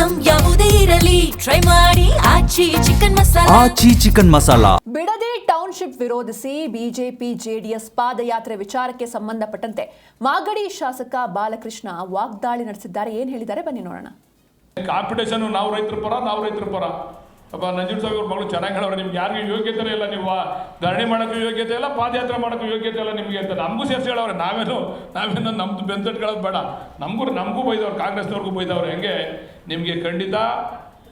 Item ಯಾವುದೇ ಇರಲಿ try ಮಾಡಿ ಆಚಿ ಚಿಕನ್ ಮಸಾಲಾ. ಬಿಡದಿ ಟೌನ್ಶಿಪ್ ವಿರೋಧಿಸಿ ಬಿಜೆಪಿ ಜೆಡಿಎಸ್ ಪಾದಯಾತ್ರೆ ವಿಚಾರಕ್ಕೆ ಸಂಬಂಧಪಟ್ಟಂತೆ ಮಾಗಡಿ ಶಾಸಕ ಬಾಲಕೃಷ್ಣ ವಾಗ್ದಾಳಿ ನಡೆಸಿದ್ದಾರೆ. ಏನ್ ಹೇಳಿದ್ದಾರೆ ಬನ್ನಿ ನೋಡೋಣ. ಕಾಂಪಿಟೇಷನ್ ನಾವು ರೈತರ ಪರ ಅಪ್ಪ ನಂಜುಂಡಸ್ವಾಮಿ ಅವ್ರ ಮಗಳು ಚೆನ್ನಾಗಿ ಹೇಳೋರು, ನಿಮ್ಗೆ ಯಾರಿಗೂ ಯೋಗ್ಯತೆ ಇಲ್ಲ, ನೀವು ಧರಣಿ ಮಾಡೋಕ್ಕೂ ಯೋಗ್ಯತೆ ಇಲ್ಲ, ಪಾದಯಾತ್ರೆ ಮಾಡೋಕ್ಕೂ ಯೋಗ್ಯತೆ ಇಲ್ಲ ನಿಮಗೆ ಅಂತ ನಮಗೂ ಸೇರಿಸಿ ಹೇಳವ್ರೆ. ನಾವೇನು ನಮ್ಮದು ಬೆಂತಟ್ಕೊಳ್ಳೋದು ಬೇಡ, ನಮಗೂ ಬೈದವ್ರು, ಕಾಂಗ್ರೆಸ್ನವ್ರಿಗೂ ಬೈದವ್ರು. ಹೆಂಗೆ ನಿಮಗೆ ಖಂಡಿತ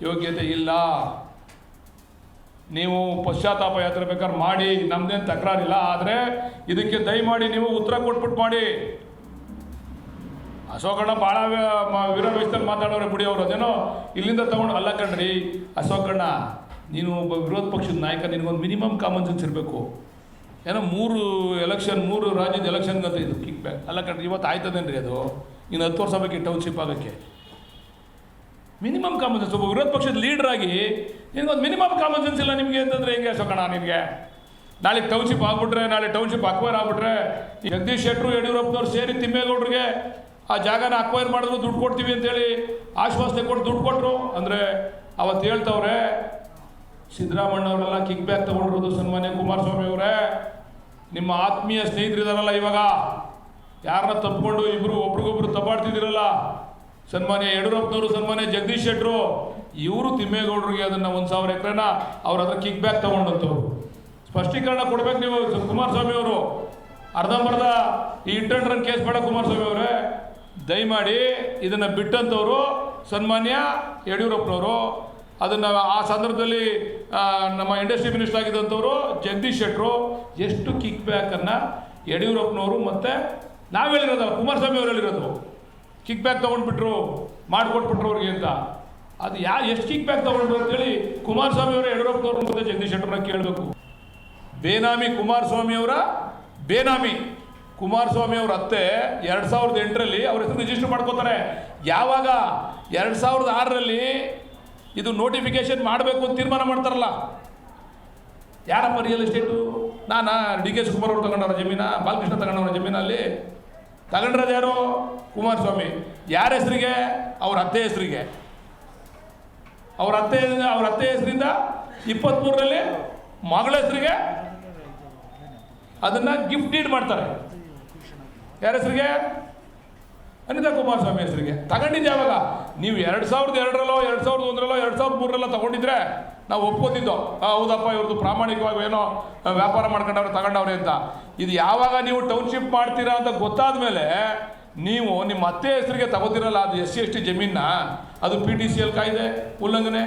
ಯೋಗ್ಯತೆ ಇಲ್ಲ, ನೀವು ಪಶ್ಚಾತ್ತಾಪ ಯಾತ್ರೆ ಬೇಕಾದ್ರೆ ಮಾಡಿ, ನಮ್ದೇನು ತಕರಾರಿಲ್ಲ. ಆದರೆ ಇದಕ್ಕೆ ದಯಮಾಡಿ ನೀವು ಉತ್ತರ ಕೊಟ್ಬಿಟ್ಟು ಮಾಡಿ. ಅಶೋಕಣ್ಣ ಭಾಳ ವಿರೋಧಿಸ್ತಾರೆ ಮಾತಾಡೋರೆ ಬಿಡಿ, ಅವರು ಅದೇನೋ ಇಲ್ಲಿಂದ ತಗೊಂಡು ಅಲ್ಲ ಕಣ್ರಿ. ಅಶೋಕಣ್ಣ, ನೀನು ಒಬ್ಬ ವಿರೋಧ ಪಕ್ಷದ ನಾಯಕ, ನಿನಗೊಂದು ಮಿನಿಮಮ್ ಕಾಮನ್ ಸೆನ್ಸ್ ಇರಬೇಕು. ಏನೋ 3 ರಾಜ್ಯದ ಎಲೆಕ್ಷನ್ಗಂತ ಇದು ಕಿಕ್ ಬ್ಯಾಕ್ ಅಲ್ಲ ಕಣ್ರಿ. ಇವತ್ತು ಆಯ್ತದೇನ್ರಿ ಅದು? ಇನ್ನು 10 ವರ್ಷ ಬೇಕು ಟೌನ್ಶಿಪ್ ಆಗೋಕ್ಕೆ. ಮಿನಿಮಮ್ ಕಾಮನ್ ಸೆನ್ಸ್, ಒಬ್ಬ ವಿರೋಧ ಪಕ್ಷದ ಲೀಡರ್ ಆಗಿ ನಿನಗೊಂದು ಮಿನಿಮಮ್ ಕಾಮನ್ ಸೆನ್ಸ್ ಇಲ್ಲ ನಿಮಗೆ ಅಂತಂದರೆ ಹೆಂಗೆ ಅಶೋಕಣ್ಣ? ನಿನಗೆ ನಾಳೆ ಟೌನ್ಶಿಪ್ ಆಗ್ಬಿಟ್ರೆ, ನಾಳೆ ಟೌನ್ಶಿಪ್ ಅಕ್ವೈರ್ ಆಗ್ಬಿಟ್ರೆ, ಜಗದೀಶ್ ಶೆಟ್ಟರು ಯಡಿಯೂರಪ್ಪನವ್ರು ಸೇರಿ ತಿಮ್ಮೇಗೌಡರಿಗೆ ಆ ಜಾಗನ ಅಕ್ವೈರ್ ಮಾಡಿದ್ರು ದುಡ್ಡು ಕೊಡ್ತೀವಿ ಅಂತೇಳಿ ಆಶ್ವಾಸನೆ ಕೊಟ್ಟು ದುಡ್ಡು ಕೊಟ್ಟರು. ಅಂದರೆ ಅವತ್ತು ಹೇಳ್ತವ್ರೆ, ಸಿದ್ದರಾಮಣ್ಣವರೆಲ್ಲ ಕಿಕ್ ಬ್ಯಾಕ್ ತೊಗೊಂಡಿರೋದು ಸನ್ಮಾನ್ಯ ಕುಮಾರಸ್ವಾಮಿ ಅವರೇ. ನಿಮ್ಮ ಆತ್ಮೀಯ ಸ್ನೇಹಿತರಿದಾರಲ್ಲ, ಇವಾಗ ಯಾರನ್ನ ತಪ್ಪಿಕೊಂಡು ಇಬ್ಬರು ಒಬ್ರಿಗೊಬ್ರು ತಪ್ಪಾಡ್ತಿದ್ದೀರಲ್ಲ, ಸನ್ಮಾನ್ಯ ಯಡಿಯೂರಪ್ಪನವರು, ಸನ್ಮಾನ್ಯ ಜಗದೀಶ್ ಶೆಟ್ಟರು, ಇವರು ತಿಮ್ಮೇಗೌಡರಿಗೆ ಅದನ್ನು 1,000 ಎಕರೆನ ಅವ್ರ ಹತ್ರ ಕಿಕ್ ಬ್ಯಾಕ್ ತೊಗೊಂಡಂಥವ್ರು. ಸ್ಪಷ್ಟೀಕರಣ ಕೊಡ್ಬೇಕು ನೀವು ಕುಮಾರಸ್ವಾಮಿ ಅವರು. ಅರ್ಧಂಬರ್ಧ ಈ ಇಂಟರ್ ರನ್ ಕೇಸ್ ಬೇಡ ಕುಮಾರಸ್ವಾಮಿ ಅವರೇ. ದಯಮಾಡಿ ಇದನ್ನು ಬಿಟ್ಟಂಥವರು ಸನ್ಮಾನ್ಯ ಯಡಿಯೂರಪ್ಪನವರು, ಅದನ್ನು ಆ ಸಂದರ್ಭದಲ್ಲಿ ನಮ್ಮ ಇಂಡಸ್ಟ್ರಿ ಮಿನಿಸ್ಟರ್ ಆಗಿದ್ದಂಥವರು ಜಗದೀಶ್ ಶೆಟ್ಟರು ಎಷ್ಟು ಕಿಕ್ ಬ್ಯಾಕನ್ನು ಯಡಿಯೂರಪ್ಪನವರು ಮತ್ತು ನಾವು ಹೇಳಿರೋದಲ್ಲ, ಕುಮಾರಸ್ವಾಮಿ ಅವರು ಹೇಳಿರೋದು, ಕಿಕ್ ಬ್ಯಾಕ್ ತೊಗೊಂಡ್ಬಿಟ್ರು, ಮಾಡಿಕೊಟ್ಬಿಟ್ರು ಅವ್ರಿಗೆ ಅಂತ. ಅದು ಎಷ್ಟು ಕಿಕ್ ಬ್ಯಾಕ್ ತೊಗೊಂಡ್ರು ಅಂತೇಳಿ ಕುಮಾರಸ್ವಾಮಿ ಅವರು, ಯಡಿಯೂರಪ್ಪನವರು ಮತ್ತು ಜಗದೀಶ್ ಶೆಟ್ಟರನ್ನ ಕೇಳಬೇಕು. ಬೇನಾಮಿ ಕುಮಾರಸ್ವಾಮಿ ಅವ್ರ ಅತ್ತೆ 2008ರಲ್ಲಿ ಅವ್ರ ಹೆಸರು ರಿಜಿಸ್ಟರ್ ಮಾಡ್ಕೋತಾರೆ. ಯಾವಾಗ 2006ರಲ್ಲಿ ಇದು ನೋಟಿಫಿಕೇಶನ್ ಮಾಡಬೇಕು ಅಂತ ತೀರ್ಮಾನ ಮಾಡ್ತಾರಲ್ಲ, ಯಾರಪ್ಪ real estate? D K Shivakumar ಅವರು ತಗೊಂಡವ್ರ ಜಮೀನ, ಬಾಲಕೃಷ್ಣ ತಗೊಂಡವ್ರ ಜಮೀನಲ್ಲಿ ತಗೊಂಡ್ರದ್ದು ಯಾರು? ಕುಮಾರಸ್ವಾಮಿ. ಯಾರ ಹೆಸರಿಗೆ? ಅವ್ರ ಅತ್ತೆ ಹೆಸರಿಗೆ. ಅವ್ರ ಅತ್ತೆ ಹೆಸರಿಂದ 23ರಲ್ಲಿ ಮಗಳ ಹೆಸರಿಗೆ ಅದನ್ನು ಗಿಫ್ಟ್ ಡೀಡ್ ಮಾಡ್ತಾರೆ. ಯಾರ ಹೆಸರಿಗೆ? ಅನಿತಾ ಕುಮಾರಸ್ವಾಮಿ ಹೆಸರಿಗೆ. ತಗೊಂಡಿದ್ದು ಯಾವಾಗ? ನೀವು 2002ರಲ್ಲೋ 2001ರಲ್ಲೋ 2003ರಲ್ಲೋ ತಗೊಂಡಿದ್ರೆ ನಾವು ಒಪ್ಕೋತಿದ್ದೋ, ಹೌದಪ್ಪ ಇವ್ರದ್ದು ಪ್ರಾಮಾಣಿಕವಾಗಿ ಏನೋ ವ್ಯಾಪಾರ ಮಾಡ್ಕೊಂಡವ್ರೆ ತಗೊಂಡವ್ರೆ ಅಂತ. ಇದು ಯಾವಾಗ ನೀವು ಟೌನ್ಶಿಪ್ ಮಾಡ್ತೀರಾ ಅಂತ ಗೊತ್ತಾದ ಮೇಲೆ ನೀವು ನಿಮ್ಮ ಅತ್ತೆ ಹೆಸರಿಗೆ ತಗೋತಿರಲ್ಲ, ಅದು SC ST ಜಮೀನ, ಅದು PTCL ಕಾಯ್ದೆ ಉಲ್ಲಂಘನೆ.